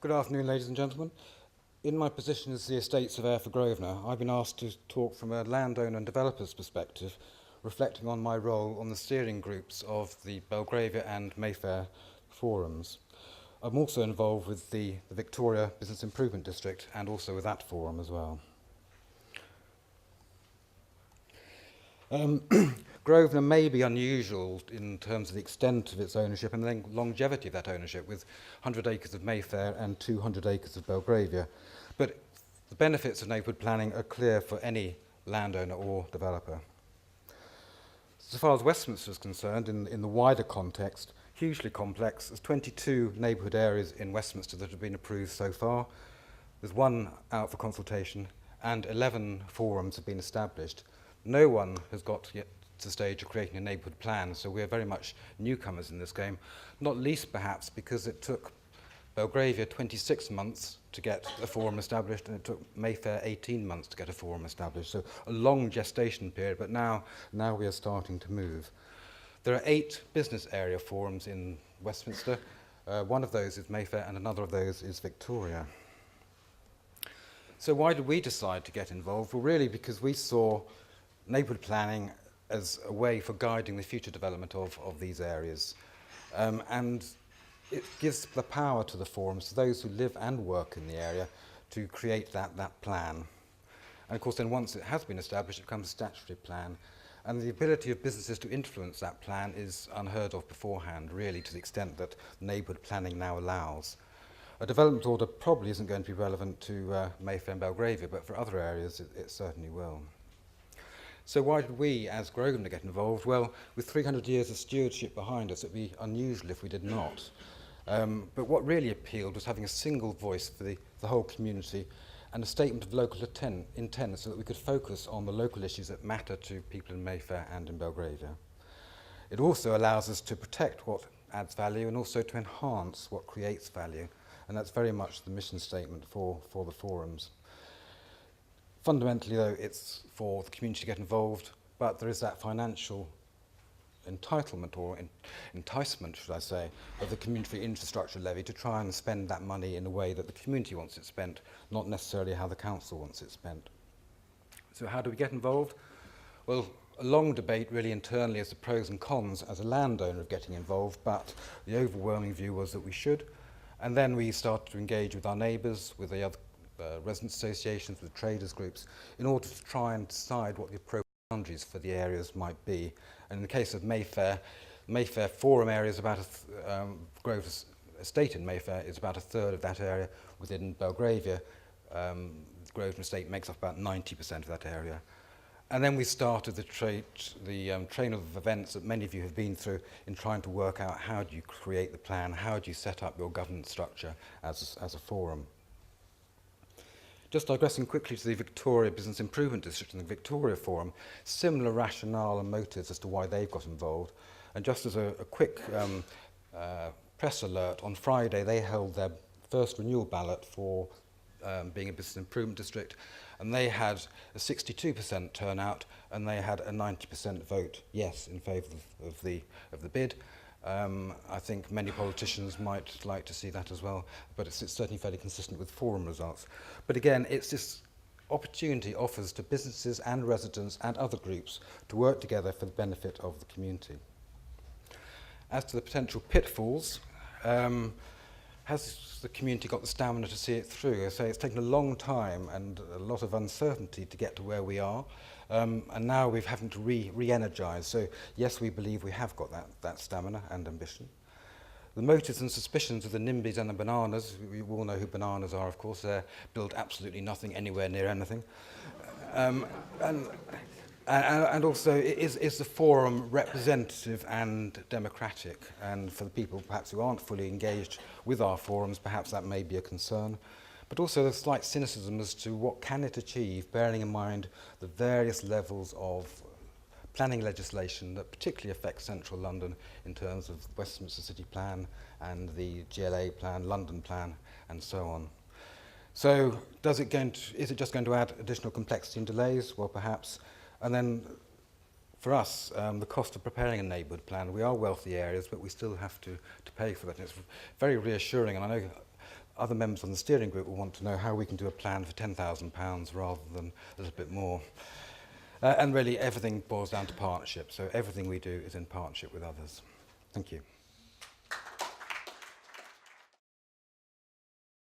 Good afternoon, ladies and gentlemen. In my position as the estate surveyor for Grosvenor, I've been asked to talk from a landowner and developer's perspective, reflecting on my role on the steering groups of the Belgravia and Mayfair forums. I'm also involved with the Victoria Business Improvement District and also with that forum as well. Grosvenor may be unusual in terms of the extent of its ownership and the longevity of that ownership, with 100 acres of Mayfair and 200 acres of Belgravia. But the benefits of neighbourhood planning are clear for any landowner or developer. So far as Westminster is concerned, in the wider context, hugely complex. There's 22 neighbourhood areas in Westminster that have been approved so far. There's one out for consultation, and 11 forums have been established. No one has got yet to the stage of creating a neighbourhood plan, so we're very much newcomers in this game, not least perhaps because it took Belgravia 26 months to get a forum established, and it took Mayfair 18 months to get a forum established, so a long gestation period, but now we are starting to move. There are 8 business area forums in Westminster. One of those is Mayfair, and another of those is Victoria. So why did we decide to get involved? Well, really because we saw neighbourhood planning as a way for guiding the future development of these areas. And it gives the power to the forums, to those who live and work in the area, to create that plan. And of course then once it has been established, it becomes a statutory plan. And the ability of businesses to influence that plan is unheard of beforehand, really, to the extent that neighbourhood planning now allows. A development order probably isn't going to be relevant to Mayfair and Belgravia, but for other areas it certainly will. So why did we, as Grosvenor, get involved? Well, with 300 years of stewardship behind us, it would be unusual if we did not. But what really appealed was having a single voice for the whole community and a statement of local intent so that we could focus on the local issues that matter to people in Mayfair and in Belgravia. It also allows us to protect what adds value and also to enhance what creates value, and that's very much the mission statement for the forums. Fundamentally, though, it's for the community to get involved, but there is that financial entitlement or enticement, should I say, of the community infrastructure levy to try and spend that money in a way that the community wants it spent, not necessarily how the council wants it spent. So how do we get involved? Well, a long debate really internally as the pros and cons as a landowner of getting involved, but the overwhelming view was that we should. And then we started to engage with our neighbours, with the other resident associations, with traders groups, in order to try and decide what the appropriate boundaries for the areas might be. And in the case of Mayfair forum area is about Grove's estate in Mayfair is about a third of that area. Within Belgravia, Grosvenor estate makes up about 90% of that area. And then we started the train of events that many of you have been through in trying to work out how do you create the plan, how do you set up your governance structure as a forum. Just digressing quickly to the Victoria Business Improvement District and the Victoria Forum, similar rationale and motives as to why they've got involved. And just as a quick press alert, on Friday they held their first renewal ballot for being a business improvement district, and they had a 62% turnout and they had a 90% vote yes in favour of the bid. I think many politicians might like to see that as well, but it's certainly fairly consistent with forum results. But again, it's this opportunity offers to businesses and residents and other groups to work together for the benefit of the community. As to the potential pitfalls, has the community got the stamina to see it through? I say it's taken a long time and a lot of uncertainty to get to where we are. And now we're having to re-energise. So yes, we believe we have got that stamina and ambition. The motives and suspicions of the NIMBYs and the bananas, we all know who bananas are, of course, they build absolutely nothing anywhere near anything. And also, is the forum representative and democratic? And for the people perhaps who aren't fully engaged with our forums, perhaps that may be a concern. But also a slight cynicism as to what can it achieve, bearing in mind the various levels of planning legislation that particularly affects central London in terms of Westminster City Plan and the GLA Plan, London Plan, and so on. So is it just going to add additional complexity and delays? Well, perhaps. And then for us, the cost of preparing a neighbourhood plan, we are wealthy areas, but we still have to pay for that. And it's very reassuring, and I know other members on the steering group will want to know how we can do a plan for £10,000 rather than a little bit more. And really everything boils down to partnership, so everything we do is in partnership with others. Thank you.